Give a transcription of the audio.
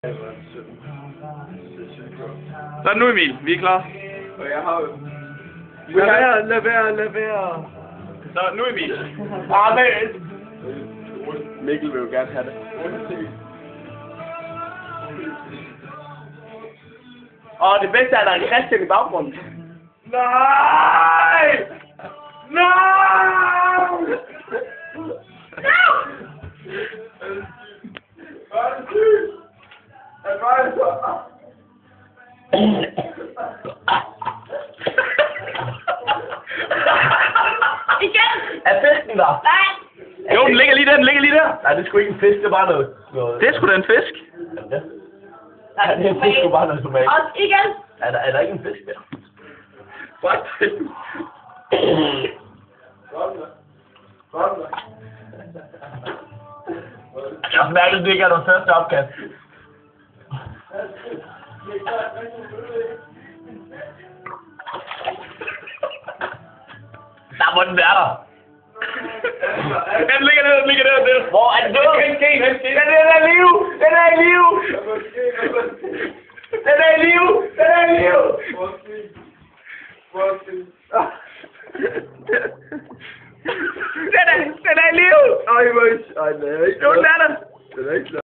Så er det nu, Emil. Vi er klar. Og jeg har jo... Lad være. Så nu, Emil. Mikkel vil jo gerne have det. Og det bedste er, at der er en Christian i baggrunden. Nej! Nej! Igen! Er fisken der? Nej! Jo, den ligger lige der, Nej, det er sgu ikke en fisk, det er bare noget... Det er sgu da en fisk. Ja, det er sgu bare noget tomat. Og igen! Er der ikke en fisk der? Faktisk. Jeg har smertet, det ikke er noget første opkast. Der må den være der. Den ligger der. Hvor er den død? Den er i live. Den er i live. Den er i live. Ej, nej. Jo, den er der. Den er ikke klar.